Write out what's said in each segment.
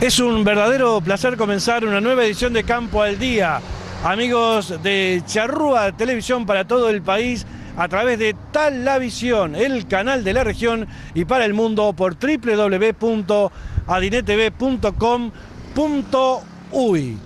Es un verdadero placer comenzar una nueva edición de Campo al Día. Amigos de Charrúa Televisión para todo el país, a través de Talavisión, el canal de la región, y para el mundo por www.adinetv.com.uy.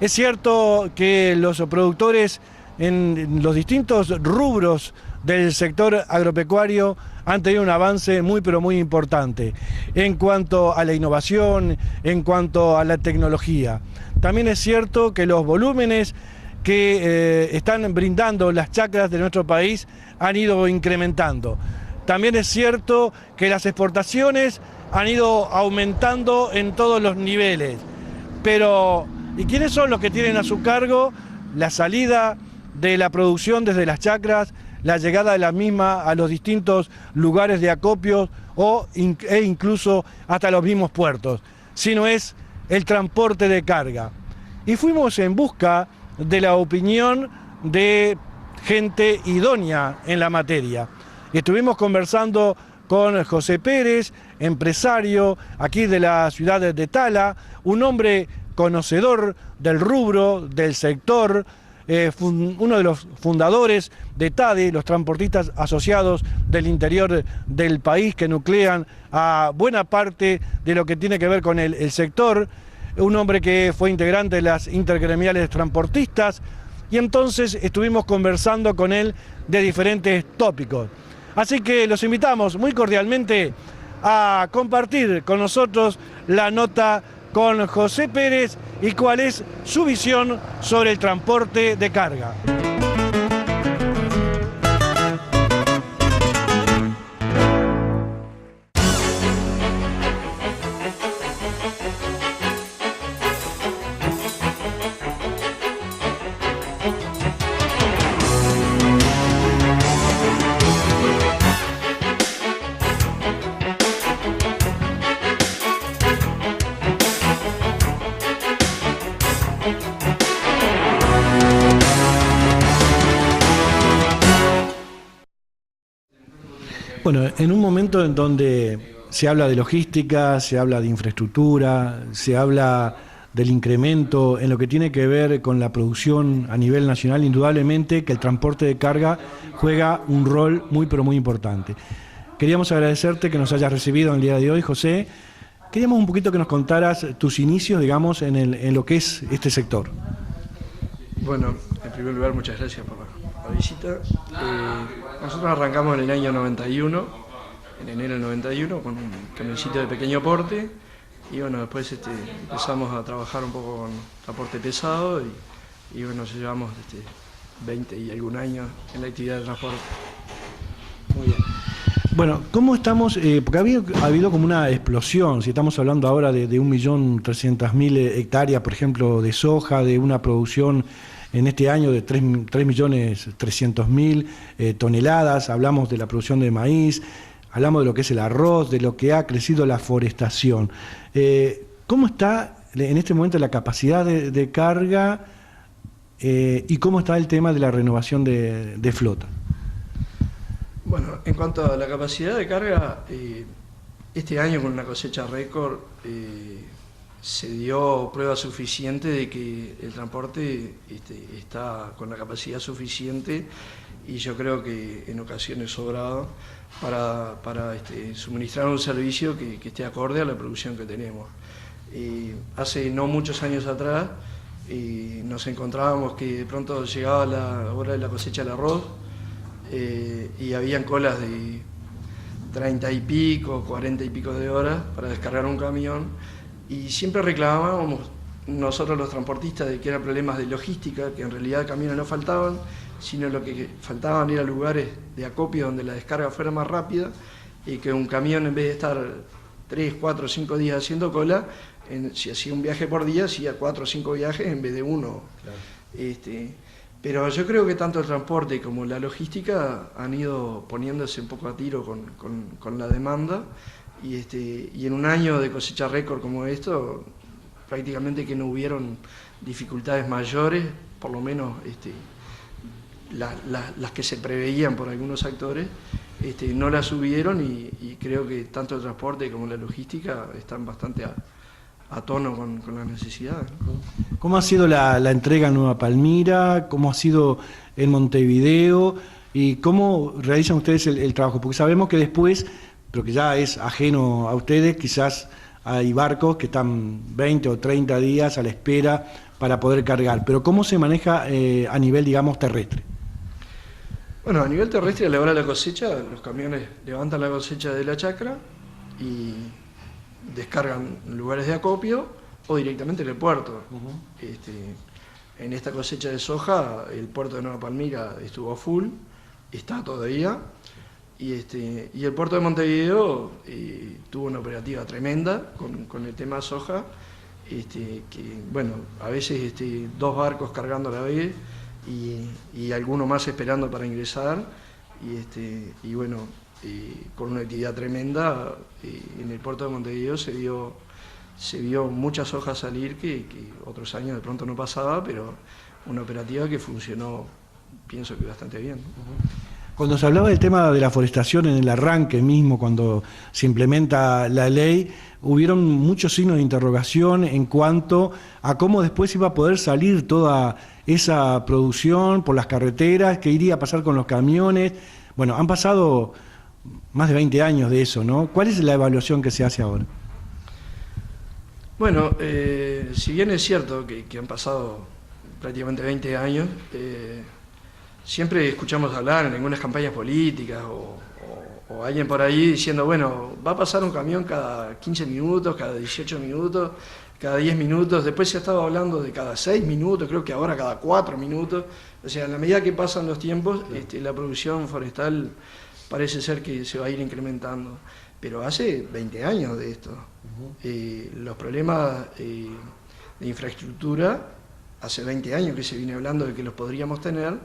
Es cierto que los productores en los distintos rubros del sector agropecuario han tenido un avance muy pero muy importante en cuanto a la innovación, en cuanto a la tecnología. También es cierto que los volúmenes que están brindando las chacras de nuestro país han ido incrementando. También es cierto que las exportaciones han ido aumentando en todos los niveles. Pero, ¿y quiénes son los que tienen a su cargo la salida de la producción desde las chacras, la llegada de la misma a los distintos lugares de acopio e incluso hasta los mismos puertos? Sino es el transporte de carga. Y fuimos en busca de la opinión de gente idónea en la materia. Estuvimos conversando con José Pérez, empresario aquí de la ciudad de Tala, un hombre conocedor del rubro, del sector, uno de los fundadores de TADE, los transportistas asociados del interior del país que nuclean a buena parte de lo que tiene que ver con el sector, un hombre que fue integrante de las intergremiales transportistas, y entonces estuvimos conversando con él de diferentes tópicos. Así que los invitamos muy cordialmente a compartir con nosotros la nota con José Pérez y cuál es su visión sobre el transporte de carga. Bueno, en un momento en donde se habla de logística, se habla de infraestructura, se habla del incremento en lo que tiene que ver con la producción a nivel nacional, indudablemente que el transporte de carga juega un rol muy pero muy importante. Queríamos agradecerte que nos hayas recibido en el día de hoy, José. Queríamos un poquito que nos contaras tus inicios, digamos, en lo que es este sector. Bueno, en primer lugar, muchas gracias por la visita. Nosotros arrancamos en el año 91, en enero del 91, con un camioncito de pequeño porte, y bueno, después empezamos a trabajar un poco con transporte pesado, y bueno, llevamos 20 y algún años en la actividad de transporte. Muy bien. Bueno, ¿cómo estamos? Porque ha habido como una explosión, si estamos hablando ahora de 1.300.000 hectáreas, por ejemplo, de soja, de una producción en este año de 3.300.000 toneladas, hablamos de la producción de maíz, hablamos de lo que es el arroz, de lo que ha crecido la forestación. ¿Cómo está en este momento la capacidad de carga y cómo está el tema de la renovación de flota? Bueno, en cuanto a la capacidad de carga, este año con una cosecha récord se dio prueba suficiente de que el transporte está con la capacidad suficiente, y yo creo que en ocasiones sobrado para suministrar un servicio que esté acorde a la producción que tenemos. Hace no muchos años atrás nos encontrábamos que de pronto llegaba la hora de la cosecha del arroz, y habían colas de 30 y pico, 40 y pico de horas para descargar un camión, y siempre reclamábamos nosotros los transportistas de que eran problemas de logística, que en realidad camiones no faltaban, sino lo que faltaban eran lugares de acopio donde la descarga fuera más rápida, y que un camión, en vez de estar 3, 4, 5 días haciendo cola, si hacía un viaje por día, hacía 4 o 5 viajes en vez de uno. Claro. Pero yo creo que tanto el transporte como la logística han ido poniéndose un poco a tiro con la demanda, y en un año de cosecha récord como esto, prácticamente que no hubieron dificultades mayores, por lo menos las que se preveían por algunos actores, no las hubieron, y creo que tanto el transporte como la logística están bastante a tono con las necesidades, ¿no? ¿Cómo ha sido la entrega en Nueva Palmira? ¿Cómo ha sido en Montevideo? ¿Y cómo realizan ustedes el trabajo? Porque sabemos que después, pero que ya es ajeno a ustedes, quizás hay barcos que están 20 o 30 días a la espera para poder cargar. Pero ¿cómo se maneja a nivel, digamos, terrestre? Bueno, a nivel terrestre, a la hora de la cosecha, los camiones levantan la cosecha de la chacra y descargan en lugares de acopio o directamente en el puerto. En esta cosecha de soja, el puerto de Nueva Palmira estuvo full, está todavía, y el puerto de Montevideo tuvo una operativa tremenda con el tema soja, que bueno, a veces 2 barcos cargando a la vez y alguno más esperando para ingresar, y bueno, con una actividad tremenda. En el puerto de Montevideo se vio mucha soja salir que otros años de pronto no pasaba, pero una operativa que funcionó, pienso que bastante bien, ¿no? Cuando se hablaba del tema de la forestación en el arranque mismo, cuando se implementa la ley, hubieron muchos signos de interrogación en cuanto a cómo después iba a poder salir toda esa producción por las carreteras, qué iría a pasar con los camiones. Bueno, han pasado más de 20 años de eso, ¿no? ¿Cuál es la evaluación que se hace ahora? Bueno, si bien es cierto que han pasado prácticamente 20 años, siempre escuchamos hablar en algunas campañas políticas o alguien por ahí diciendo, bueno, va a pasar un camión cada 15 minutos, cada 18 minutos, cada 10 minutos. Después se estaba hablando de cada 6 minutos, creo que ahora cada 4 minutos. O sea, a la medida que pasan los tiempos, la producción forestal parece ser que se va a ir incrementando. Pero hace 20 años de esto. Los problemas de infraestructura, hace 20 años que se viene hablando de que los podríamos tener.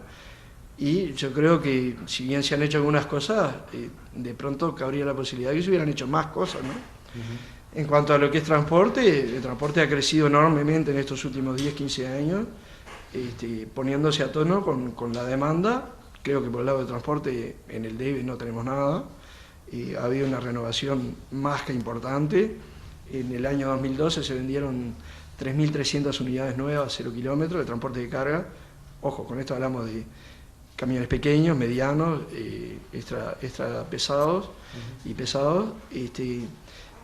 Y yo creo que si bien se han hecho algunas cosas, de pronto cabría la posibilidad de que se hubieran hecho más cosas, ¿no? En cuanto a lo que es transporte, el transporte ha crecido enormemente en estos últimos 10, 15 años, poniéndose a tono con la demanda. Creo que por el lado del transporte en el DEVE no tenemos nada. Ha habido una renovación más que importante. En el año 2012 se vendieron 3.300 unidades nuevas, 0 kilómetros de transporte de carga. Ojo, con esto hablamos de camiones pequeños, medianos, extra pesados y pesados.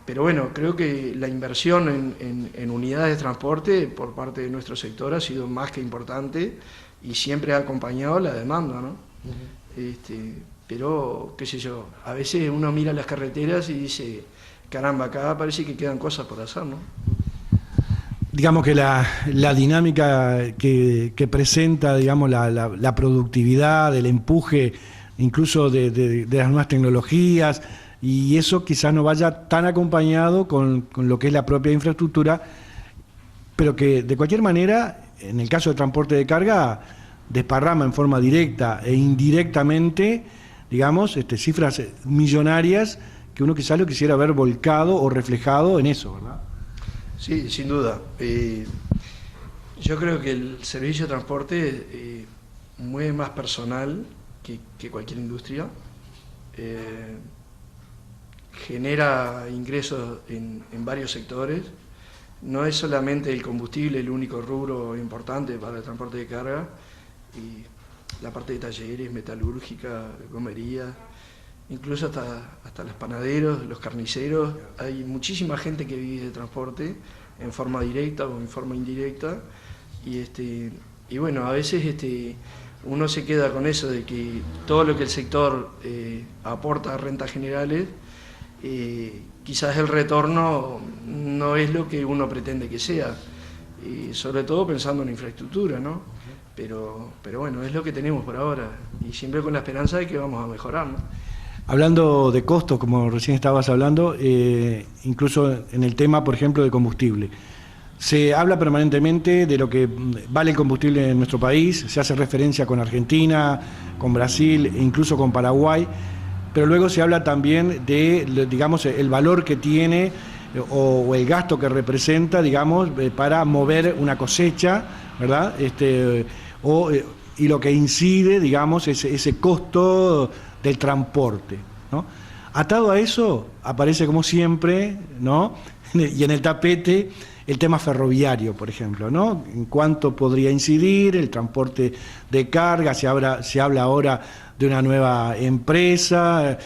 Pero bueno, creo que la inversión en unidades de transporte por parte de nuestro sector ha sido más que importante y siempre ha acompañado la demanda, ¿no? Pero, qué sé yo, a veces uno mira las carreteras y dice, caramba, acá parece que quedan cosas por hacer, ¿no? Digamos que la dinámica que presenta, digamos, la productividad, el empuje, incluso de las nuevas tecnologías, y eso quizás no vaya tan acompañado con lo que es la propia infraestructura, pero que de cualquier manera, en el caso de transporte de carga, desparrama en forma directa e indirectamente, digamos, cifras millonarias que uno quizás lo quisiera ver volcado o reflejado en eso, ¿verdad? Sí, sin duda. Yo creo que el servicio de transporte mueve más personal que cualquier industria. Genera ingresos en varios sectores. No es solamente el combustible el único rubro importante para el transporte de carga. Y la parte de talleres, metalúrgica, gomería, incluso hasta los panaderos, los carniceros. Hay muchísima gente que vive de transporte en forma directa o en forma indirecta. Y bueno, a veces uno se queda con eso de que todo lo que el sector aporta a rentas generales, quizás el retorno no es lo que uno pretende que sea, sobre todo pensando en infraestructura, ¿no? Pero bueno, es lo que tenemos por ahora y siempre con la esperanza de que vamos a mejorar, ¿no? Hablando de costos, como recién estabas hablando, incluso en el tema, por ejemplo, de combustible. Se habla permanentemente de lo que vale el combustible en nuestro país, se hace referencia con Argentina, con Brasil e incluso con Paraguay, pero luego se habla también de, digamos, el valor que tiene o el gasto que representa, digamos, para mover una cosecha, ¿verdad? Y lo que incide, digamos, ese costo del transporte, ¿no? Atado a eso aparece como siempre, ¿no? Y en el tapete el tema ferroviario, por ejemplo, ¿no? En cuánto podría incidir el transporte de carga, se habla ahora de una nueva empresa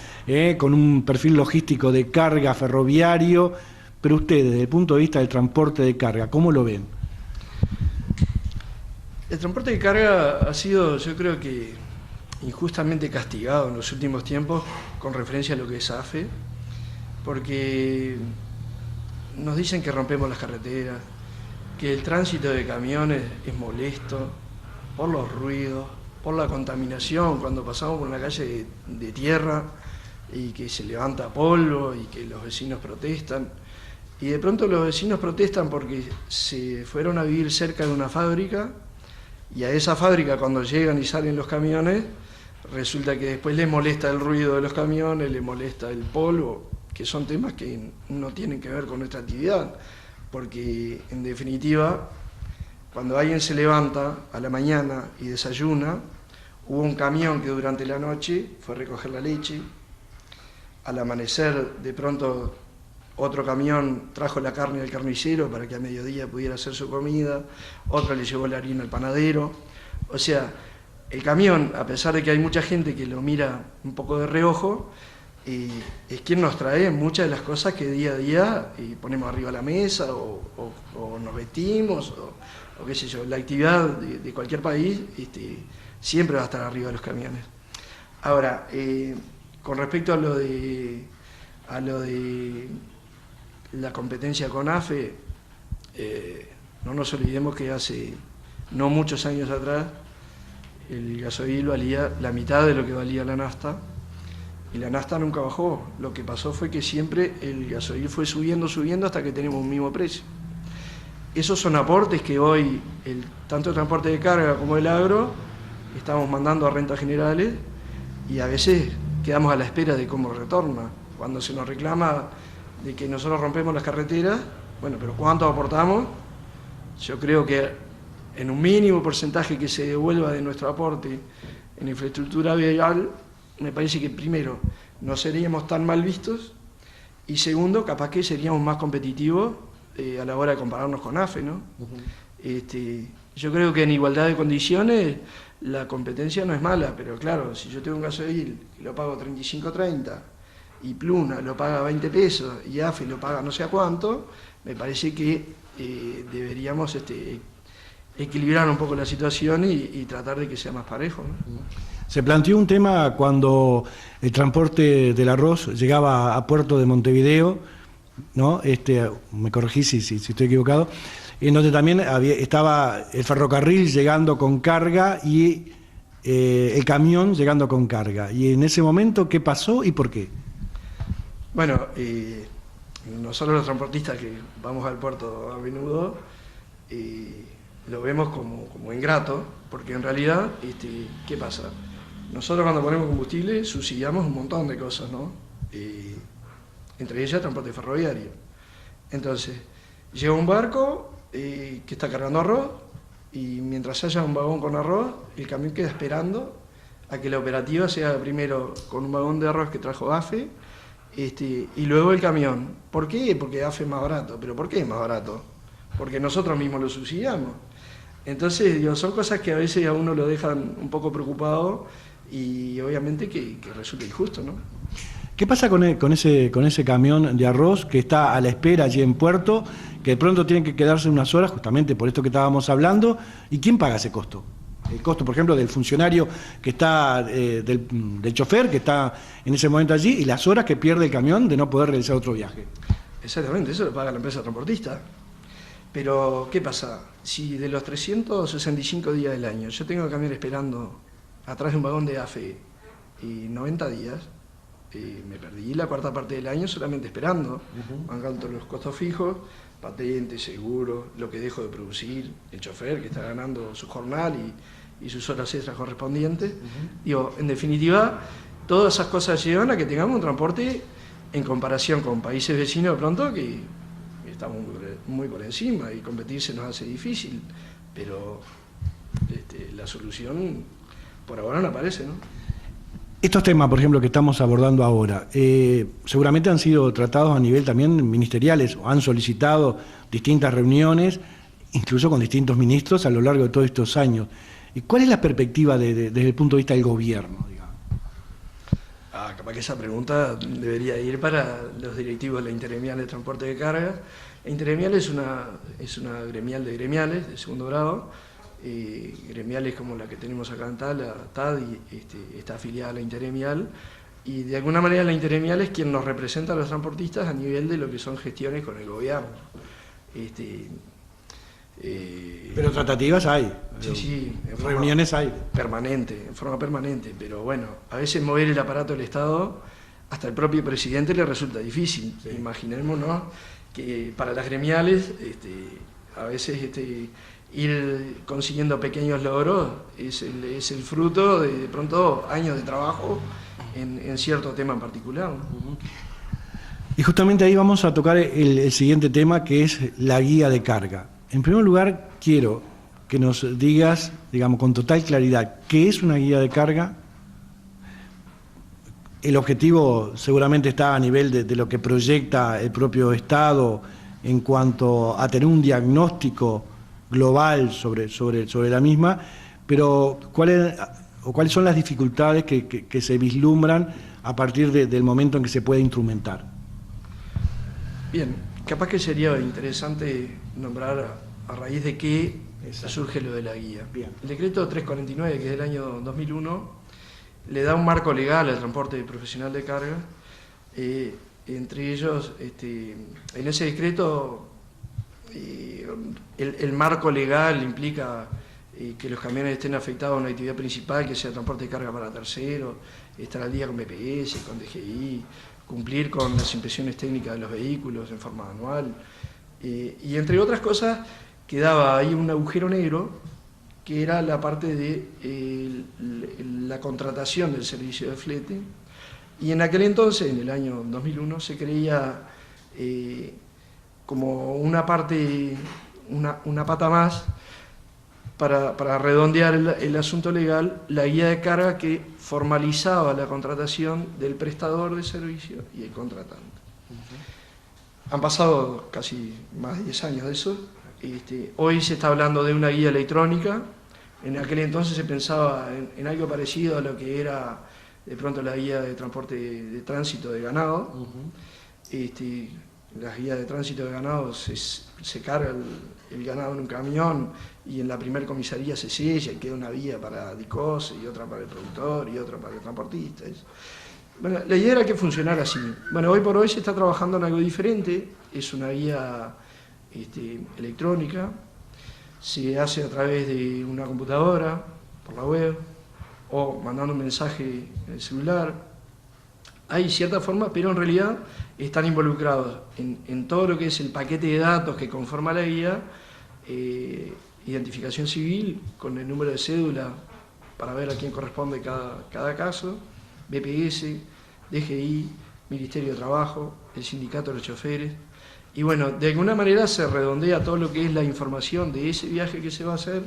con un perfil logístico de carga ferroviario, pero ustedes, desde el punto de vista del transporte de carga, ¿cómo lo ven? El transporte de carga ha sido, yo creo que, injustamente castigado en los últimos tiempos con referencia a lo que es AFE, porque nos dicen que rompemos las carreteras, que el tránsito de camiones es molesto por los ruidos, por la contaminación cuando pasamos por una calle de tierra y que se levanta polvo y que los vecinos protestan. Y de pronto los vecinos protestan porque se fueron a vivir cerca de una fábrica y a esa fábrica cuando llegan y salen los camiones resulta que después les molesta el ruido de los camiones, les molesta el polvo, que son temas que no tienen que ver con nuestra actividad, porque en definitiva, cuando alguien se levanta a la mañana y desayuna, hubo un camión que durante la noche fue a recoger la leche, al amanecer de pronto otro camión trajo la carne al carnicero para que a mediodía pudiera hacer su comida, otro le llevó la harina al panadero, o sea, el camión, a pesar de que hay mucha gente que lo mira un poco de reojo, es quien nos trae muchas de las cosas que día a día ponemos arriba de la mesa o nos vestimos o qué sé yo. La actividad de cualquier país siempre va a estar arriba de los camiones. Ahora, con respecto a lo de la competencia con AFE, no nos olvidemos que hace no muchos años atrás el gasoil valía la mitad de lo que valía la nafta, y la nafta nunca bajó. Lo que pasó fue que siempre el gasoil fue subiendo hasta que tenemos un mismo precio. Esos son aportes que hoy, tanto el transporte de carga como el agro, estamos mandando a rentas generales y a veces quedamos a la espera de cómo retorna. Cuando se nos reclama de que nosotros rompemos las carreteras, bueno, pero ¿cuánto aportamos? Yo creo que en un mínimo porcentaje que se devuelva de nuestro aporte en infraestructura vial, me parece que primero no seríamos tan mal vistos y segundo, capaz que seríamos más competitivos a la hora de compararnos con AFE, ¿no? Yo creo que en igualdad de condiciones la competencia no es mala, pero claro, si yo tengo un gasoil y lo pago 35.30 y Pluna lo paga 20 pesos y AFE lo paga no sé a cuánto, me parece que deberíamos equilibrar un poco la situación y tratar de que sea más parejo, ¿no? Se planteó un tema cuando el transporte del arroz llegaba a Puerto de Montevideo, ¿no? Me corregí si estoy equivocado, en donde también estaba el ferrocarril llegando con carga y el camión llegando con carga. Y en ese momento, ¿qué pasó y por qué? Bueno, nosotros los transportistas que vamos al puerto a menudo, lo vemos como ingrato, porque en realidad, ¿qué pasa? Nosotros cuando ponemos combustible subsidiamos un montón de cosas, ¿no? Entre ellas transporte ferroviario. Entonces, llega un barco que está cargando arroz y mientras haya un vagón con arroz, el camión queda esperando a que la operativa sea primero con un vagón de arroz que trajo AFE y luego el camión. ¿Por qué? Porque AFE es más barato. ¿Pero por qué es más barato? Porque nosotros mismos lo subsidiamos. Entonces, digo, son cosas que a veces a uno lo dejan un poco preocupado y obviamente que resulta injusto, ¿no? ¿Qué pasa con ese camión de arroz que está a la espera allí en Puerto, que de pronto tiene que quedarse unas horas justamente por esto que estábamos hablando? ¿Y quién paga ese costo? El costo, por ejemplo, del funcionario que está, del chofer que está en ese momento allí y las horas que pierde el camión de no poder realizar otro viaje. Exactamente, eso lo paga la empresa transportista. Pero, ¿qué pasa? Si de los 365 días del año yo tengo el camión esperando atrás de un vagón de AFE y 90 días, me perdí la cuarta parte del año solamente esperando, bancando los costos fijos, patente, seguro, lo que dejo de producir, el chofer que está ganando su jornal y sus horas extras correspondientes. Digo, en definitiva, todas esas cosas llevan a que tengamos un transporte en comparación con países vecinos de pronto que estamos muy por encima y competir se nos hace difícil, pero la solución por ahora no aparece, ¿no? Estos temas, por ejemplo, que estamos abordando ahora, seguramente han sido tratados a nivel también ministeriales, o han solicitado distintas reuniones, incluso con distintos ministros a lo largo de todos estos años. ¿Cuál es la perspectiva desde el punto de vista del gobierno, digamos? Capaz que esa pregunta debería ir para los directivos de la Intergremial de Transporte de Carga. La Intergremial es una gremial de gremiales de segundo grado, gremiales como la que tenemos acá en TAD, y está afiliada a la Intergremial, y de alguna manera la Intergremial es quien nos representa a los transportistas a nivel de lo que son gestiones con el gobierno. Pero tratativas hay. Sí, reuniones hay. En forma permanente, pero bueno, a veces mover el aparato del Estado, hasta el propio presidente le resulta difícil. Sí. Imaginémonos que para las gremiales, a veces ir consiguiendo pequeños logros es el fruto de pronto años de trabajo en cierto tema en particular. Y justamente ahí vamos a tocar el siguiente tema, que es la guía de carga. En primer lugar, quiero que nos digas, digamos, con total claridad, ¿qué es una guía de carga? El objetivo seguramente está a nivel de lo que proyecta el propio Estado en cuanto a tener un diagnóstico global sobre la misma, pero ¿cuáles son las dificultades que se vislumbran a partir del momento en que se puede instrumentar? Bien, capaz que sería interesante nombrar a raíz de qué surge lo de la guía. Bien. El decreto 349, que es del año 2001, le da un marco legal al transporte profesional de carga. Entre ellos, en ese decreto, el marco legal implica que los camiones estén afectados a una actividad principal, que sea transporte de carga para terceros, estar al día con BPS, con DGI, cumplir con las inspecciones técnicas de los vehículos en forma anual, y entre otras cosas quedaba ahí un agujero negro que era la parte de la contratación del servicio de flete, y en aquel entonces, en el año 2001, se creía como una parte, una pata más para redondear el asunto legal, la guía de carga que formalizaba la contratación del prestador de servicio y el contratante. Han pasado casi más de 10 años de eso. Hoy se está hablando de una guía electrónica. En aquel entonces se pensaba en algo parecido a lo que era de pronto la guía de transporte de tránsito de ganado. Las guías de tránsito de ganado se carga el ganado en un camión y en la primer comisaría se sella y queda una vía para DICOS y otra para el productor y otra para el transportista. Bueno, la idea era que funcionara así. Bueno, hoy por hoy se está trabajando en algo diferente, es una guía electrónica, se hace a través de una computadora, por la web, o mandando un mensaje en el celular. Hay cierta forma, pero en realidad están involucrados en todo lo que es el paquete de datos que conforma la guía, identificación civil con el número de cédula para ver a quién corresponde cada caso, BPS, DGI, Ministerio de Trabajo, el Sindicato de los Choferes. Y bueno, de alguna manera se redondea todo lo que es la información de ese viaje que se va a hacer,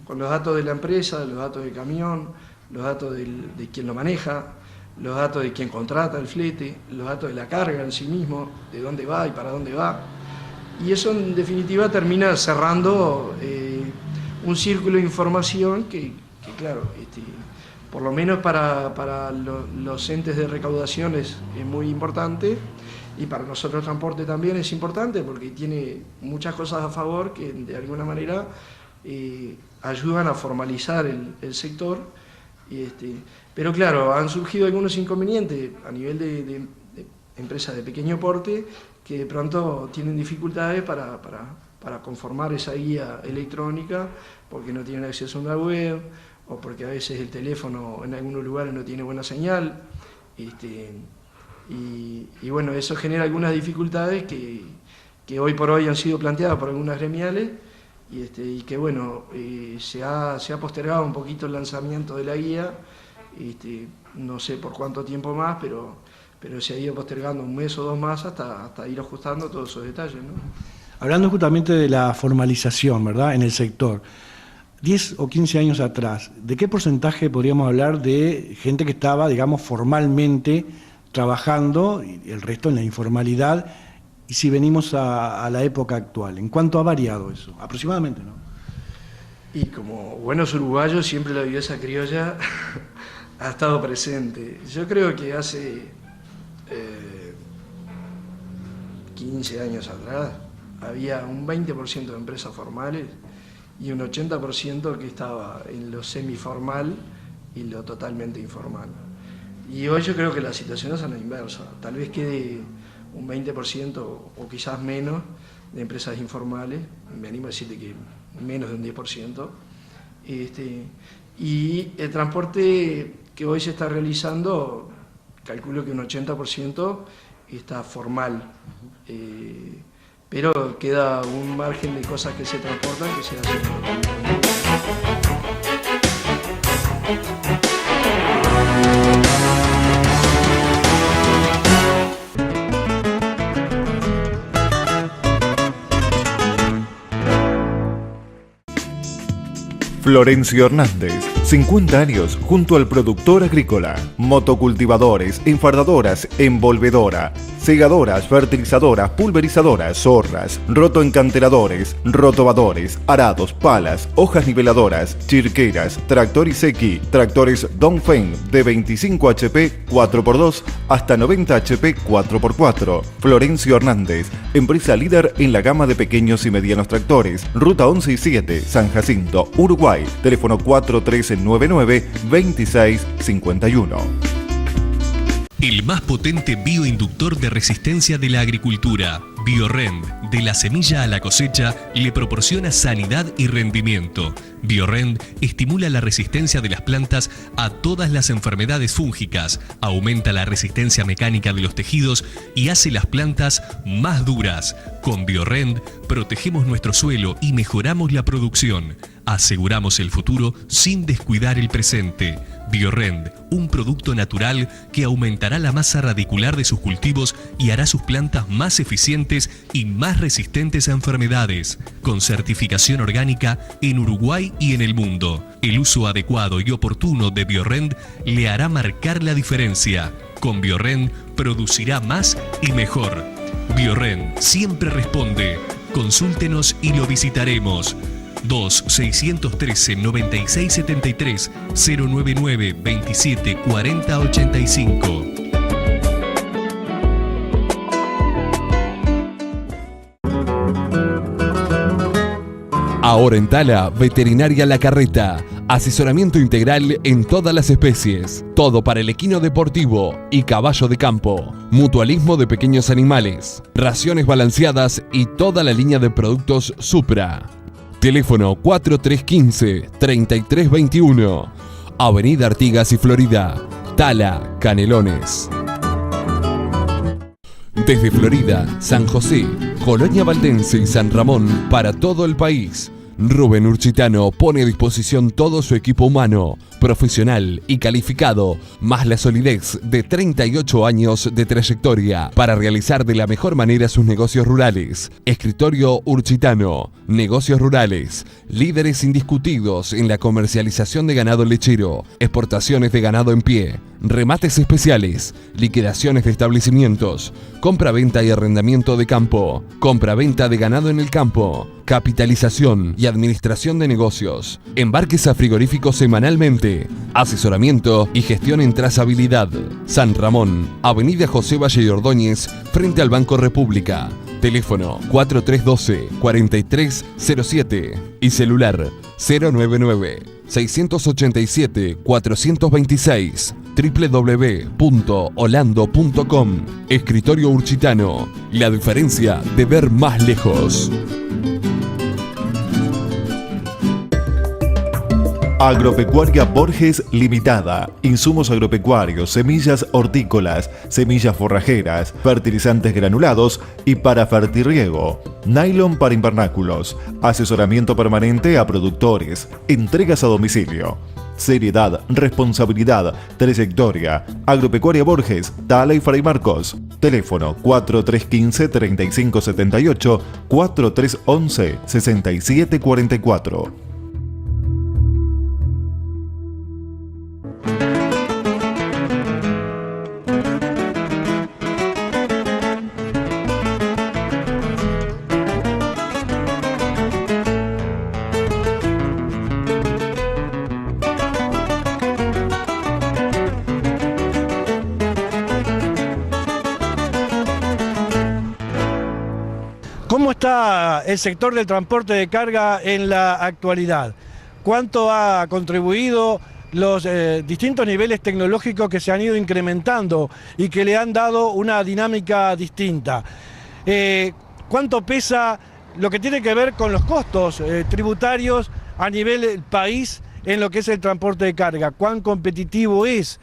con los datos de la empresa, los datos del camión, los datos de quien lo maneja, los datos de quien contrata el flete, los datos de la carga en sí mismo, de dónde va y para dónde va. Y eso en definitiva termina cerrando un círculo de información que claro, por lo menos para los entes de recaudación es muy importante, y para nosotros transporte también es importante porque tiene muchas cosas a favor que de alguna manera ayudan a formalizar el sector. Pero claro, han surgido algunos inconvenientes a nivel de empresas de pequeño porte que de pronto tienen dificultades para conformar esa guía electrónica porque no tienen acceso a una web o porque a veces el teléfono en algunos lugares no tiene buena señal. Y bueno, eso genera algunas dificultades que hoy por hoy han sido planteadas por algunas gremiales y que bueno, se ha postergado un poquito el lanzamiento de la guía, no sé por cuánto tiempo más, pero se ha ido postergando un mes o dos más hasta ir ajustando todos esos detalles, ¿no? Hablando justamente de la formalización, ¿verdad?, en el sector, 10 o 15 años atrás, ¿de qué porcentaje podríamos hablar de gente que estaba, digamos, formalmente trabajando y el resto en la informalidad? Y si venimos a la época actual, ¿en cuánto ha variado eso? Aproximadamente, ¿no? Y como buenos uruguayos, siempre la viveza criolla ha estado presente. Yo creo que hace 15 años atrás había un 20% de empresas formales y un 80% que estaba en lo semiformal y lo totalmente informal. Y hoy yo creo que las situaciones son la inversa. Tal vez quede un 20% o quizás menos de empresas informales, me animo a decirte que menos de un 10%. Y el transporte que hoy se está realizando, calculo que un 80% está formal. Pero queda un margen de cosas que se transportan que se hacen. Florencio Hernández, 50 años junto al productor agrícola. Motocultivadores, enfardadoras, envolvedora, segadoras, fertilizadoras, pulverizadoras, zorras, rotoencanteradores, rotobadores, arados, palas, hojas niveladoras, chirqueras, tractor Iseki, tractores Dongfeng de 25 HP 4x2 hasta 90 HP 4x4. Florencio Hernández, empresa líder en la gama de pequeños y medianos tractores. Ruta 11 y 7, San Jacinto, Uruguay. Teléfono 4399-2651. El más potente bioinductor de resistencia de la agricultura, Biorend, de la semilla a la cosecha, le proporciona sanidad y rendimiento. Biorend estimula la resistencia de las plantas a todas las enfermedades fúngicas, aumenta la resistencia mecánica de los tejidos y hace las plantas más duras. Con Biorend protegemos nuestro suelo y mejoramos la producción. Aseguramos el futuro sin descuidar el presente. Biorend, un producto natural que aumentará la masa radicular de sus cultivos y hará sus plantas más eficientes y más resistentes a enfermedades. Con certificación orgánica en Uruguay y en el mundo. El uso adecuado y oportuno de Biorend le hará marcar la diferencia. Con Biorend producirá más y mejor. Biorend siempre responde. Consúltenos y lo visitaremos. 2-613-9673 099-274085. Ahora en Tala, Veterinaria La Carreta. Asesoramiento integral en todas las especies. Todo para el equino deportivo y caballo de campo. Mutualismo de pequeños animales. Raciones balanceadas y toda la línea de productos Supra. Teléfono 4315-3321. Avenida Artigas y Florida. Tala, Canelones. Desde Florida, San José, Colonia Valdense y San Ramón para todo el país. Rubén Urchitano pone a disposición todo su equipo humano, profesional y calificado, más la solidez de 38 años de trayectoria para realizar de la mejor manera sus negocios rurales. Escritorio Urchitano, negocios rurales, líderes indiscutidos en la comercialización de ganado lechero, exportaciones de ganado en pie, remates especiales, liquidaciones de establecimientos, compra-venta y arrendamiento de campo, compra-venta de ganado en el campo, capitalización y administración de negocios, embarques a frigoríficos semanalmente, asesoramiento y gestión en trazabilidad. San Ramón, Avenida José Valle de Ordóñez, frente al Banco República. Teléfono 4312-4307 y celular 099-687-426, www.holando.com. Escritorio Urchitano, la diferencia de ver más lejos. Agropecuaria Borges Limitada. Insumos agropecuarios, semillas hortícolas, semillas forrajeras, fertilizantes granulados y para fertirriego. Nylon para invernáculos. Asesoramiento permanente a productores. Entregas a domicilio. Seriedad, responsabilidad, trayectoria. Agropecuaria Borges, Tala y Fray Marcos. Teléfono 4315-3578, 4311-6744. está el sector del transporte de carga en la actualidad? ¿Cuánto ha contribuido los distintos niveles tecnológicos que se han ido incrementando y que le han dado una dinámica distinta? ¿Cuánto pesa lo que tiene que ver con los costos tributarios a nivel país en lo que es el transporte de carga? ¿Cuán competitivo es?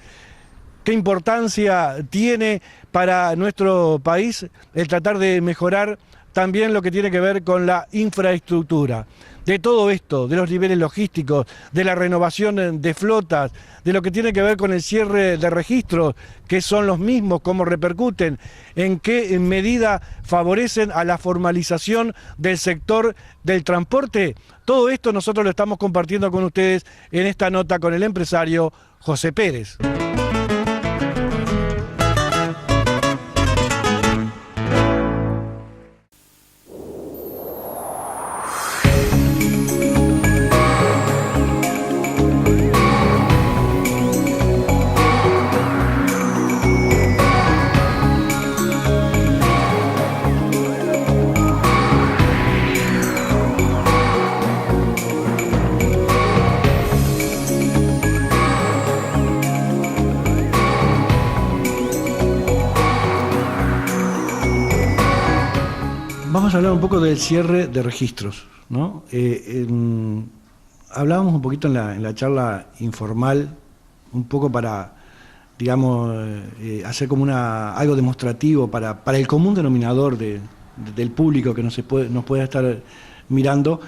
¿Qué importancia tiene para nuestro país el tratar de mejorar también lo que tiene que ver con la infraestructura? De todo esto, de los niveles logísticos, de la renovación de flotas, de lo que tiene que ver con el cierre de registros, que son los mismos, cómo repercuten, en qué medida favorecen a la formalización del sector del transporte. Todo esto nosotros lo estamos compartiendo con ustedes en esta nota con el empresario José Pérez. Vamos a hablar un poco del cierre de registros, ¿no? Hablábamos un poquito en la charla informal, un poco para, digamos, hacer como algo demostrativo para el común denominador del público que nos puede estar mirando.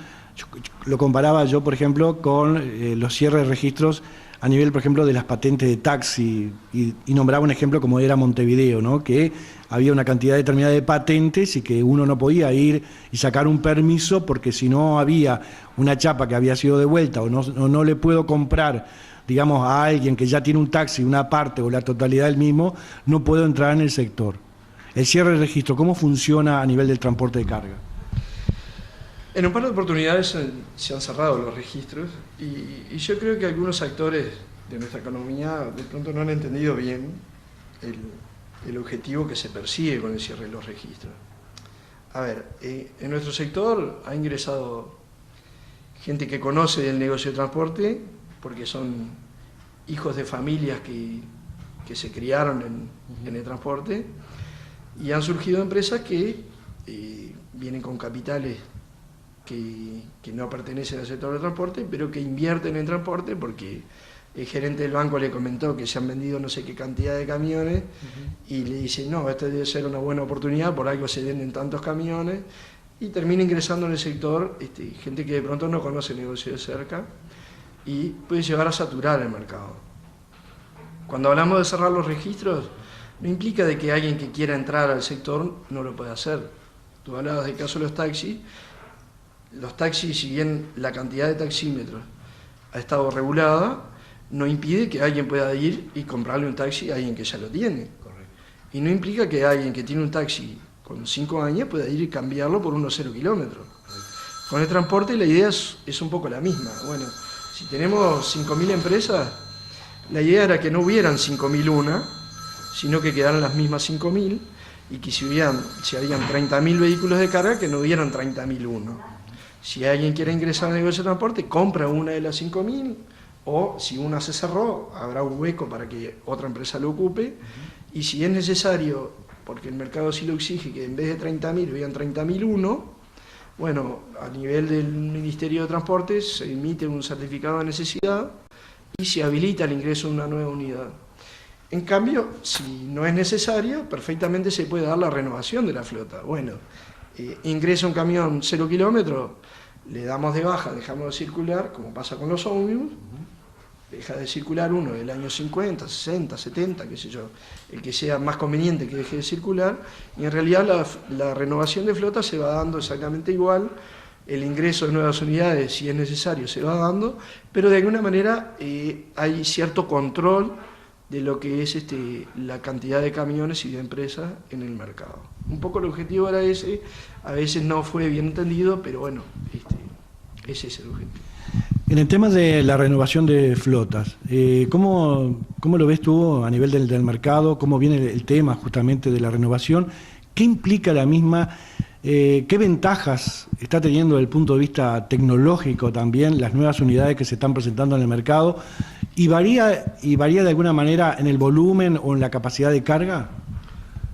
Lo comparaba yo, por ejemplo, con los cierres de registros a nivel, por ejemplo, de las patentes de taxi, y nombraba un ejemplo como era Montevideo, ¿no? Que había una cantidad determinada de patentes y que uno no podía ir y sacar un permiso porque si no había una chapa que había sido devuelta o no le puedo comprar, digamos, a alguien que ya tiene un taxi, una parte o la totalidad del mismo, no puedo entrar en el sector. El cierre de registro, ¿cómo funciona a nivel del transporte de carga? En un par de oportunidades se han cerrado los registros y yo creo que algunos actores de nuestra economía de pronto no han entendido bien el objetivo que se persigue con el cierre de los registros. A ver, en nuestro sector ha ingresado gente que conoce del negocio de transporte porque son hijos de familias que se criaron en el transporte, y han surgido empresas que vienen con capitales que no pertenecen al sector del transporte, pero que invierten en transporte porque el gerente del banco le comentó que se han vendido no sé qué cantidad de camiones, y le dice, no, esta debe ser una buena oportunidad, por algo se venden tantos camiones, y termina ingresando en el sector gente que de pronto no conoce el negocio de cerca y puede llegar a saturar el mercado. Cuando hablamos de cerrar los registros, no implica de que alguien que quiera entrar al sector no lo pueda hacer. Tú hablabas del caso de los taxis. Los taxis, si bien la cantidad de taxímetros ha estado regulada, no impide que alguien pueda ir y comprarle un taxi a alguien que ya lo tiene. Correcto. Y no implica que alguien que tiene un taxi con 5 años pueda ir y cambiarlo por unos 0 kilómetros. Con el transporte la idea es un poco la misma. Bueno, si tenemos 5.000 empresas, la idea era que no hubieran 5.001, sino que quedaran las mismas 5.000, y que si habían 30.000 vehículos de carga, que no hubieran 30.001. Si alguien quiere ingresar al negocio de transporte, compra una de las 5.000, o si una se cerró, habrá un hueco para que otra empresa lo ocupe, y si es necesario, porque el mercado sí lo exige, que en vez de 30.000 vean 30.001, bueno, a nivel del Ministerio de Transportes se emite un certificado de necesidad y se habilita el ingreso de una nueva unidad. En cambio, si no es necesario, perfectamente se puede dar la renovación de la flota. Bueno, ingresa un camión 0 kilómetros, le damos de baja, dejamos de circular, como pasa con los ómnibus, deja de circular uno del año 50, 60, 70, qué sé yo, el que sea más conveniente que deje de circular, y en realidad la renovación de flota se va dando exactamente igual, el ingreso de nuevas unidades, si es necesario, se va dando, pero de alguna manera hay cierto control de lo que es la cantidad de camiones y de empresas en el mercado. Un poco el objetivo era ese, a veces no fue bien entendido, pero bueno, ese es el objetivo. En el tema de la renovación de flotas, ¿cómo lo ves tú a nivel del mercado? ¿Cómo viene el tema justamente de la renovación? ¿Qué implica la misma ¿Qué ventajas está teniendo desde el punto de vista tecnológico también las nuevas unidades que se están presentando en el mercado? ¿Y varía de alguna manera en el volumen o en la capacidad de carga?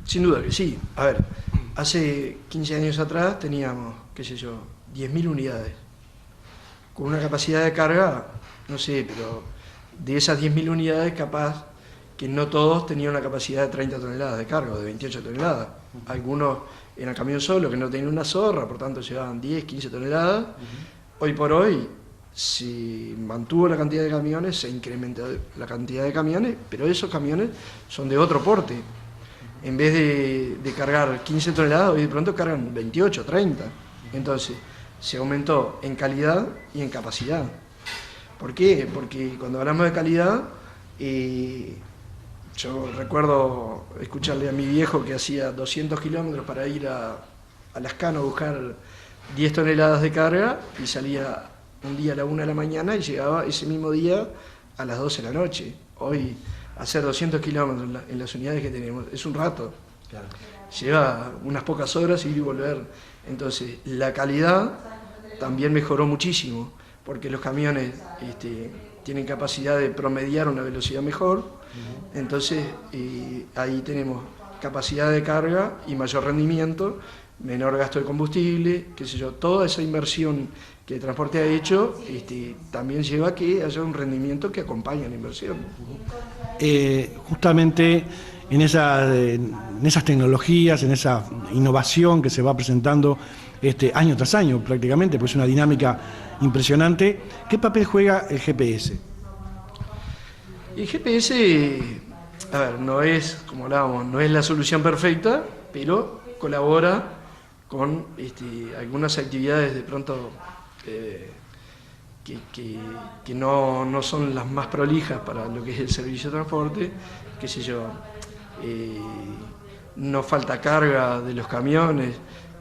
Sin duda que sí. A ver, hace 15 años atrás teníamos, 10.000 unidades. Con una capacidad de carga, no sé, pero de esas 10.000 unidades, capaz que no todos tenían una capacidad de 30 toneladas de carga o de 28 toneladas. Algunos eran camiones solos que no tenían una zorra, por tanto llevaban 10, 15 toneladas. Hoy por hoy se mantuvo la cantidad de camiones, se incrementó la cantidad de camiones, pero esos camiones son de otro porte. En vez de cargar 15 toneladas, hoy de pronto cargan 28, 30. Entonces, se aumentó en calidad y en capacidad. ¿Por qué? Porque cuando hablamos de calidad, yo recuerdo escucharle a mi viejo que hacía 200 kilómetros para ir a Lascano a buscar 10 toneladas de carga y salía un día a la 1 de la mañana y llegaba ese mismo día a las 12 de la noche. Hoy hacer 200 kilómetros en las unidades que tenemos es un rato. Claro. Lleva unas pocas horas ir y volver. Entonces, la calidad también mejoró muchísimo, porque los camiones tienen capacidad de promediar una velocidad mejor. Entonces, ahí tenemos capacidad de carga y mayor rendimiento, menor gasto de combustible, toda esa inversión que el transporte ha hecho también lleva a que haya un rendimiento que acompañe a la inversión. Justamente en esas tecnologías, en esa innovación que se va presentando año tras año prácticamente, pues es una dinámica impresionante. ¿Qué papel juega el GPS? El GPS, a ver, no es, como hablábamos, no es la solución perfecta, pero colabora con algunas actividades de pronto que no son las más prolijas para lo que es el servicio de transporte, no falta carga de los camiones,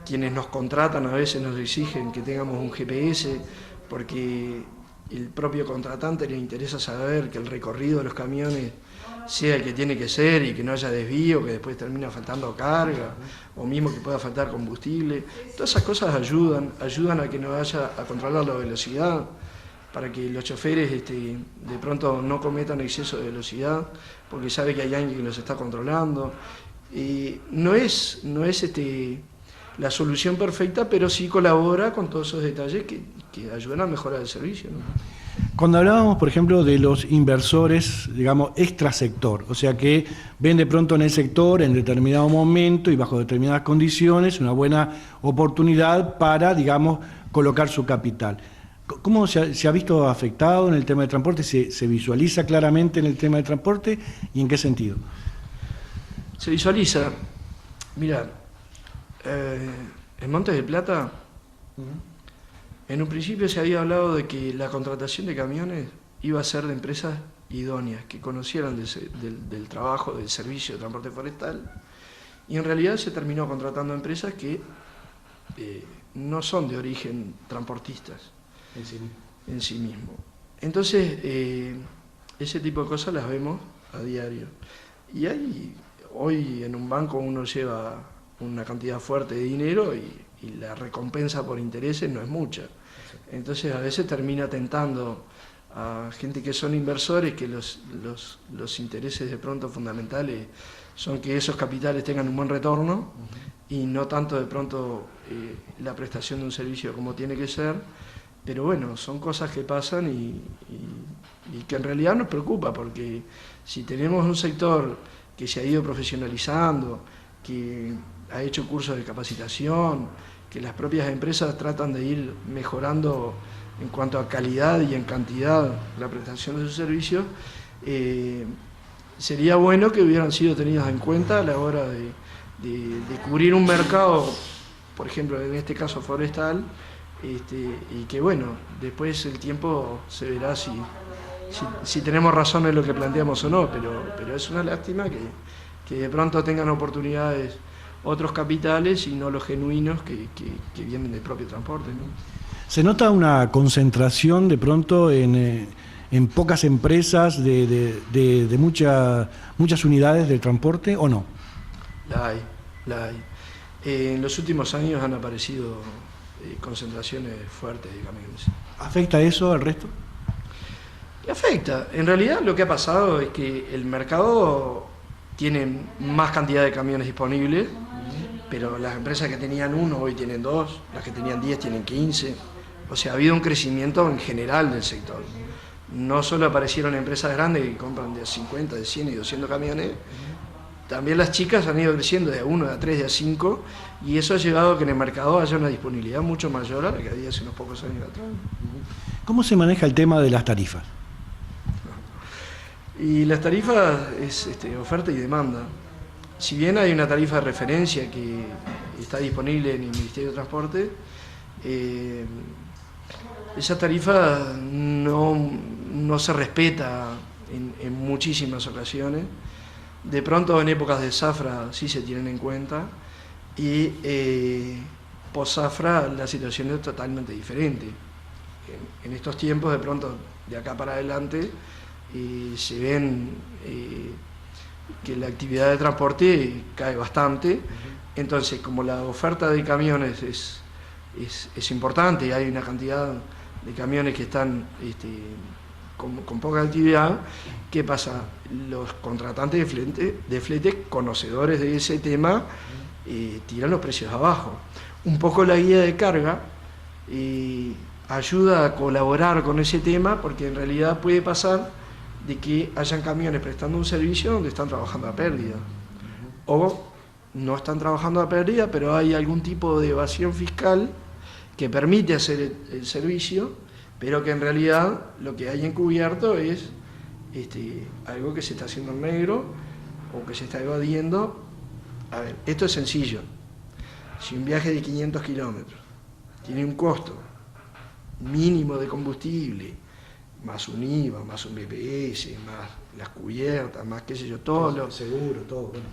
quienes nos contratan a veces nos exigen que tengamos un GPS porque el propio contratante le interesa saber que el recorrido de los camiones sea el que tiene que ser y que no haya desvío, que después termina faltando carga, o mismo que pueda faltar combustible. Todas esas cosas ayudan a que no vaya a controlar la velocidad, para que los choferes de pronto no cometan exceso de velocidad, porque sabe que hay alguien que los está controlando. No es la solución perfecta, pero sí colabora con todos esos detalles que ayudan a mejorar el servicio, ¿no? Cuando hablábamos, por ejemplo, de los inversores, digamos, extrasector, o sea que ven de pronto en el sector en determinado momento y bajo determinadas condiciones una buena oportunidad para, digamos, colocar su capital. ¿Cómo se ha visto afectado en el tema de transporte? ¿Se visualiza claramente en el tema de transporte y en qué sentido? Se visualiza. Mira, en Montes del Plata, en un principio se había hablado de que la contratación de camiones iba a ser de empresas idóneas, que conocieran del trabajo, del servicio de transporte forestal, y en realidad se terminó contratando empresas que no son de origen transportistas en sí mismo. Entonces, ese tipo de cosas las vemos a diario. Y hoy en un banco uno lleva una cantidad fuerte de dinero y la recompensa por intereses no es mucha. Entonces a veces termina tentando a gente que son inversores, que los intereses de pronto fundamentales son que esos capitales tengan un buen retorno y no tanto de pronto la prestación de un servicio como tiene que ser. Pero bueno, son cosas que pasan y que en realidad nos preocupa, porque si tenemos un sector que se ha ido profesionalizando, que ha hecho cursos de capacitación, que las propias empresas tratan de ir mejorando en cuanto a calidad y en cantidad la prestación de sus servicios, sería bueno que hubieran sido tenidas en cuenta a la hora de cubrir un mercado, por ejemplo, en este caso forestal, y que bueno, después el tiempo se verá si tenemos razón en lo que planteamos o no, pero es una lástima que de pronto tengan oportunidades otros capitales y no los genuinos que vienen del propio transporte, ¿no? ¿Se nota una concentración de pronto en pocas empresas de muchas unidades del transporte o no? La hay. En los últimos años han aparecido concentraciones fuertes de camiones. ¿Afecta eso al resto? Y afecta. En realidad lo que ha pasado es que el mercado tiene más cantidad de camiones disponibles, pero las empresas que tenían 1 hoy tienen 2, las que tenían 10 tienen 15. O sea, ha habido un crecimiento en general del sector. No solo aparecieron empresas grandes que compran de 50, de 100 y 200 camiones, también las chicas han ido creciendo de a 1, de a 3, de a 5, y eso ha llevado a que en el mercado haya una disponibilidad mucho mayor a la que había hace unos pocos años atrás. ¿Cómo se maneja el tema de las tarifas? Y las tarifas es oferta y demanda. Si bien hay una tarifa de referencia que está disponible en el Ministerio de Transporte, esa tarifa no se respeta en muchísimas ocasiones. De pronto en épocas de zafra sí se tienen en cuenta y post-zafra la situación es totalmente diferente. En estos tiempos de pronto de acá para adelante se ven que la actividad de transporte cae bastante, entonces como la oferta de camiones es importante, hay una cantidad de camiones que están con poca actividad, ¿qué pasa? Los contratantes de flete conocedores de ese tema tiran los precios abajo. Un poco la guía de carga ayuda a colaborar con ese tema, porque en realidad puede pasar de que hayan camiones prestando un servicio donde están trabajando a pérdida, o no están trabajando a pérdida, pero hay algún tipo de evasión fiscal que permite hacer el servicio, pero que en realidad lo que hay encubierto es algo que se está haciendo en negro o que se está evadiendo. A ver, esto es sencillo. Si un viaje de 500 kilómetros tiene un costo mínimo de combustible, más un IVA, más un BPS, más las cubiertas, más qué sé yo, todo lo seguro, todo. Bueno.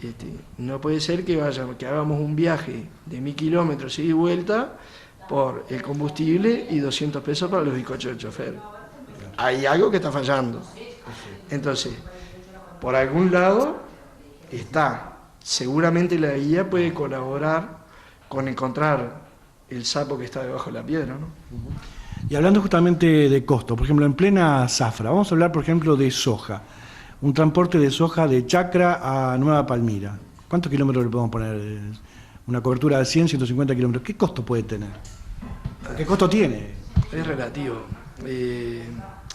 No puede ser que hagamos un viaje de 1000 kilómetros ida y vuelta por el combustible y 200 pesos para los bizcochos del chofer. Hay algo que está fallando. Entonces, por algún lado está. Seguramente la guía puede colaborar con encontrar el sapo que está debajo de la piedra, ¿no? Y hablando justamente de costo, por ejemplo, en plena zafra, vamos a hablar, por ejemplo, de soja. Un transporte de soja de Chacra a Nueva Palmira. ¿Cuántos kilómetros le podemos poner? Una cobertura de 100, 150 kilómetros. ¿Qué costo puede tener? ¿Qué costo tiene? Es relativo.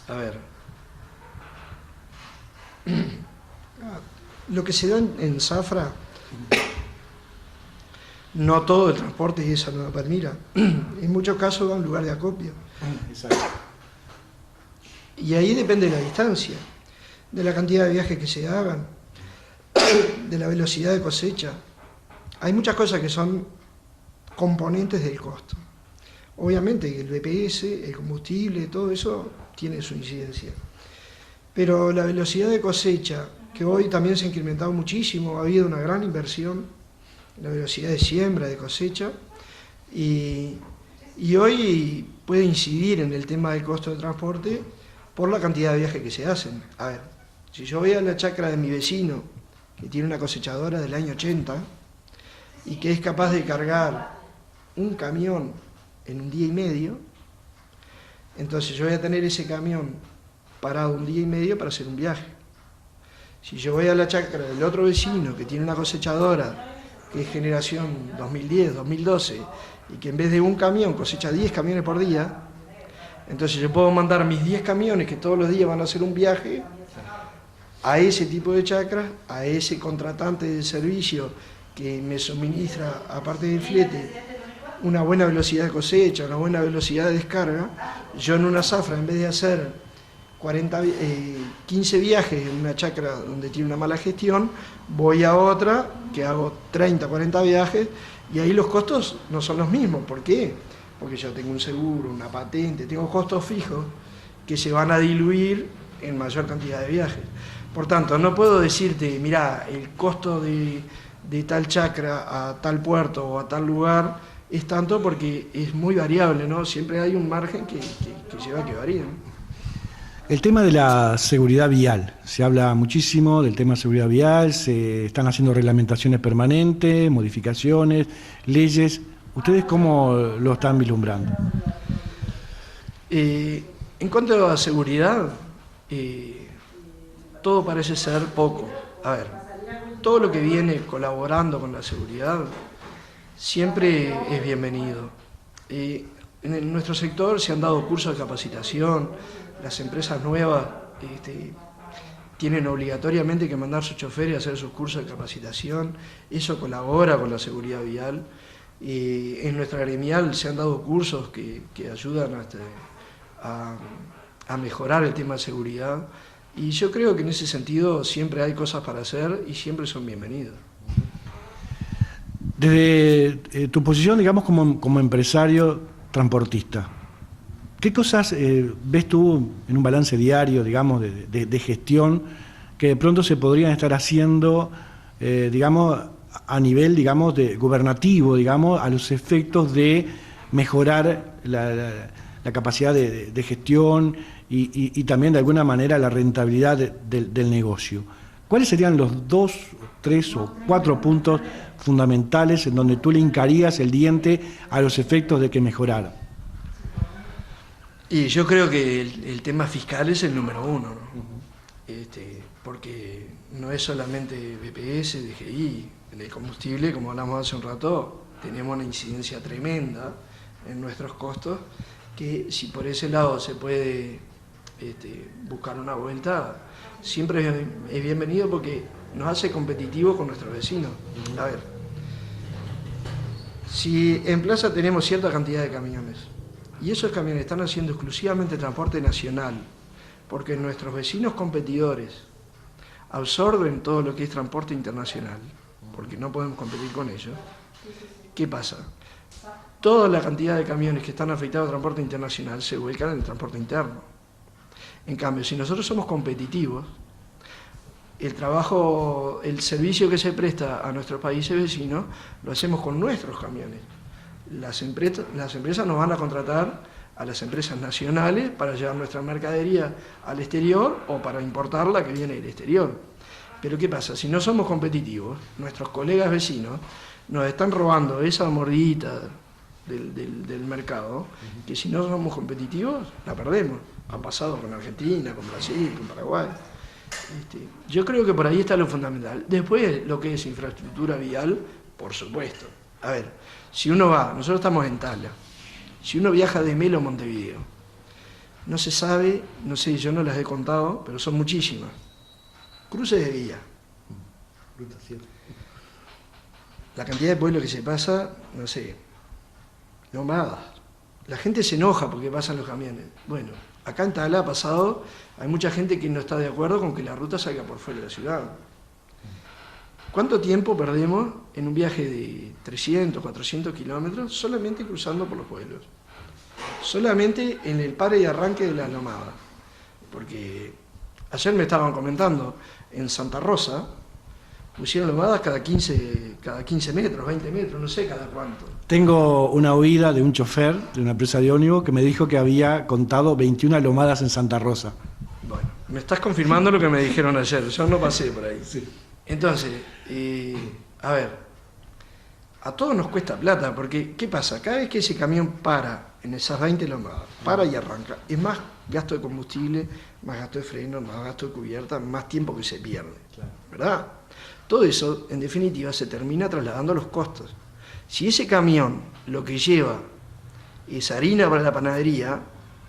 A ver. Lo que se da en zafra, no todo el transporte es a Nueva Palmira. En muchos casos va a un lugar de acopio. Exacto. Y ahí depende de la distancia, de la cantidad de viajes que se hagan, de la velocidad de cosecha. Hay muchas cosas que son componentes del costo. Obviamente el BPS, el combustible, todo eso tiene su incidencia. Pero la velocidad de cosecha, que hoy también se ha incrementado muchísimo, ha habido una gran inversión en la velocidad de siembra, de cosecha, y hoy puede incidir en el tema del costo de transporte por la cantidad de viajes que se hacen. A ver, si yo voy a la chacra de mi vecino, que tiene una cosechadora del año 80, y que es capaz de cargar un camión en un día y medio, entonces yo voy a tener ese camión parado un día y medio para hacer un viaje. Si yo voy a la chacra del otro vecino que tiene una cosechadora que es generación 2010, 2012, y que en vez de un camión cosecha 10 camiones por día, entonces yo puedo mandar mis 10 camiones que todos los días van a hacer un viaje a ese tipo de chacras, a ese contratante de servicio que me suministra, aparte del flete, una buena velocidad de cosecha, una buena velocidad de descarga. Yo en una zafra, en vez de hacer 15 viajes en una chacra donde tiene una mala gestión, voy a otra que hago 30, 40 viajes, y ahí los costos no son los mismos. ¿Por qué? Porque yo tengo un seguro, una patente, tengo costos fijos que se van a diluir en mayor cantidad de viajes. Por tanto, no puedo decirte, mirá, el costo de tal chacra a tal puerto o a tal lugar es tanto, porque es muy variable, ¿no? Siempre hay un margen que lleva a que varíe, ¿no? El tema de la seguridad vial, se habla muchísimo del tema de seguridad vial, se están haciendo reglamentaciones permanentes, modificaciones, leyes. ¿Ustedes cómo lo están vislumbrando? En cuanto a seguridad, todo parece ser poco. A ver, todo lo que viene colaborando con la seguridad siempre es bienvenido. En nuestro sector se han dado cursos de capacitación, las empresas nuevas tienen obligatoriamente que mandar sus choferes a hacer sus cursos de capacitación, eso colabora con la seguridad vial. En nuestra gremial se han dado cursos que ayudan a mejorar el tema de seguridad, y yo creo que en ese sentido siempre hay cosas para hacer y siempre son bienvenidos. Desde tu posición, digamos, como empresario transportista, ¿qué cosas ves tú en un balance diario, digamos, de gestión que de pronto se podrían estar haciendo, digamos, a nivel, digamos, gubernativo, digamos, a los efectos de mejorar la capacidad de gestión y también de alguna manera la rentabilidad del negocio? ¿Cuáles serían los 2, 3 o 4 puntos fundamentales en donde tú le hincarías el diente a los efectos de que mejorara? Y yo creo que el tema fiscal es el número 1, ¿no? Porque no es solamente BPS, DGI, en el combustible, como hablamos hace un rato, tenemos una incidencia tremenda en nuestros costos, que si por ese lado se puede buscar una vuelta, siempre es bienvenido porque nos hace competitivos con nuestros vecinos. A ver, si en Plaza tenemos cierta cantidad de camiones, y esos camiones están haciendo exclusivamente transporte nacional, porque nuestros vecinos competidores absorben todo lo que es transporte internacional, porque no podemos competir con ellos, ¿qué pasa? Toda la cantidad de camiones que están afectados al transporte internacional se vuelcan en el transporte interno. En cambio, si nosotros somos competitivos, el servicio que se presta a nuestros países vecinos lo hacemos con nuestros camiones. Las empresas nos van a contratar a las empresas nacionales para llevar nuestra mercadería al exterior o para importarla que viene del exterior. Pero ¿qué pasa? Si no somos competitivos, nuestros colegas vecinos nos están robando esa mordidita del mercado, que si no somos competitivos, la perdemos. Ha pasado con Argentina, con Brasil, con Paraguay. Yo creo que por ahí está lo fundamental. Después, lo que es infraestructura vial, por supuesto. A ver, si uno va, nosotros estamos en Tala, si uno viaja de Melo a Montevideo, no se sabe, no sé, yo no las he contado, pero son muchísimas. Cruces de vía. La cantidad de pueblos que se pasa, no sé, nomadas. La gente se enoja porque pasan los camiones. Bueno, acá en Tala ha pasado, hay mucha gente que no está de acuerdo con que la ruta salga por fuera de la ciudad. ¿Cuánto tiempo perdemos en un viaje de 300, 400 kilómetros solamente cruzando por los pueblos? Solamente en el pare y arranque de la nomada. Porque ayer me estaban comentando, en Santa Rosa pusieron lomadas cada 15 metros, 20 metros, no sé cada cuánto. Tengo una oída de un chofer de una empresa de ómnibus que me dijo que había contado 21 lomadas en Santa Rosa. Bueno, me estás confirmando lo que me dijeron ayer, yo no pasé por ahí. Sí. Entonces, a ver, a todos nos cuesta plata, porque ¿qué pasa? Cada vez que ese camión para en esas 20 lomadas, para y arranca, es más gasto de combustible, más gasto de freno, más gasto de cubierta, más tiempo que se pierde, ¿verdad? Todo eso, en definitiva, se termina trasladando a los costos. Si ese camión lo que lleva es harina para la panadería,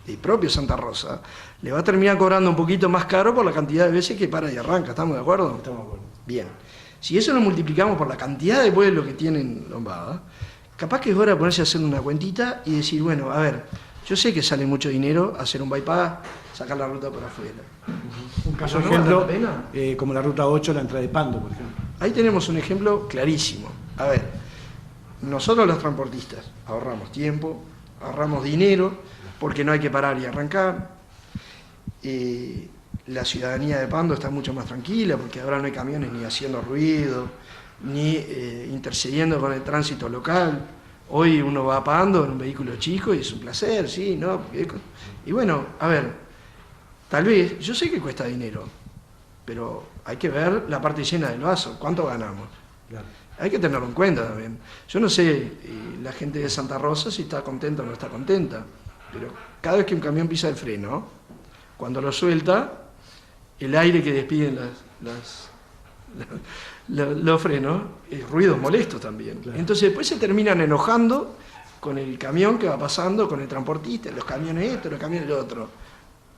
el propio Santa Rosa, le va a terminar cobrando un poquito más caro por la cantidad de veces que para y arranca. ¿Estamos de acuerdo? Estamos de acuerdo. Bien. Si eso lo multiplicamos por la cantidad de pueblos que tienen Lombada, capaz que es hora de ponerse a hacer una cuentita y decir, bueno, a ver, yo sé que sale mucho dinero hacer un bypass, sacar la ruta por afuera. Un caso ¿No ejemplo, vale la pena? como la ruta 8, la entrada de Pando, por ejemplo. Ahí tenemos un ejemplo clarísimo. A ver, nosotros los transportistas ahorramos tiempo, ahorramos dinero, porque no hay que parar y arrancar. La ciudadanía de Pando está mucho más tranquila, porque ahora no hay camiones ni haciendo ruido, ni intercediendo con el tránsito local. Hoy uno va a Pando en un vehículo chico y es un placer, sí, ¿no? Y bueno, a ver, Tal vez, yo sé que cuesta dinero, pero hay que ver la parte llena del vaso, cuánto ganamos. Claro. Hay que tenerlo en cuenta también. Yo no sé la gente de Santa Rosa si está contenta o no está contenta, pero cada vez que un camión pisa el freno, cuando lo suelta, el aire que despiden los frenos, es ruidos molestos también. Claro. Entonces después se terminan enojando con el camión que va pasando, con el transportista, los camiones esto, los camiones lo otro.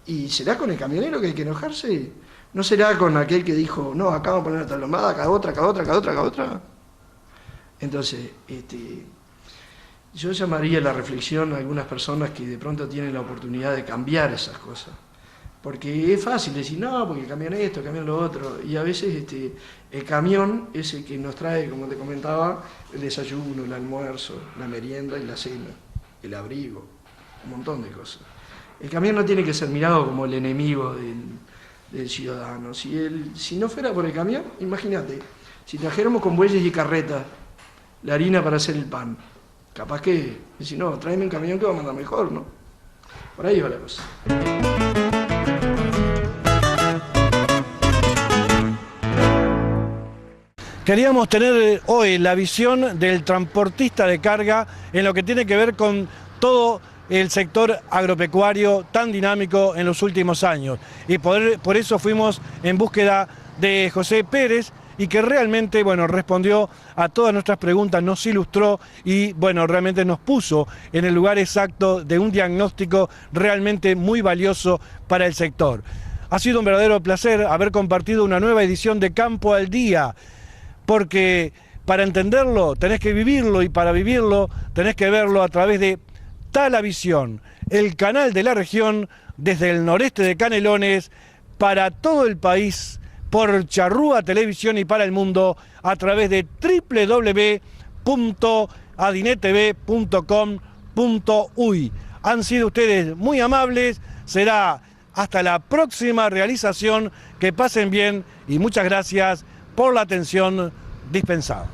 ¿Y será con el camionero que hay que enojarse? ¿No será con aquel que dijo, no, acá vamos a poner otra lombada, acá otra, acá otra, acá otra, acá otra? Entonces, yo llamaría a la reflexión a algunas personas que de pronto tienen la oportunidad de cambiar esas cosas. Porque es fácil decir, no, porque el camión esto, el camión lo otro. Y a veces el camión es el que nos trae, como te comentaba, el desayuno, el almuerzo, la merienda y la cena, el abrigo, un montón de cosas. El camión no tiene que ser mirado como el enemigo del ciudadano. Si no fuera por el camión, imagínate, si trajéramos con bueyes y carretas la harina para hacer el pan, capaz que, si no, tráeme un camión que va a mandar mejor, ¿no? Por ahí va la cosa. Queríamos tener hoy la visión del transportista de carga en lo que tiene que ver con todo el sector agropecuario tan dinámico en los últimos años. Y por eso fuimos en búsqueda de José Pérez y que realmente, bueno, respondió a todas nuestras preguntas, nos ilustró y, bueno, realmente nos puso en el lugar exacto de un diagnóstico realmente muy valioso para el sector. Ha sido un verdadero placer haber compartido una nueva edición de Campo al Día, porque para entenderlo tenés que vivirlo y para vivirlo tenés que verlo a través de Talavisión, el canal de la región desde el noreste de Canelones para todo el país, por Charrúa Televisión y para el mundo a través de www.adinetv.com.uy. Han sido ustedes muy amables, será hasta la próxima realización, que pasen bien y muchas gracias por la atención dispensada.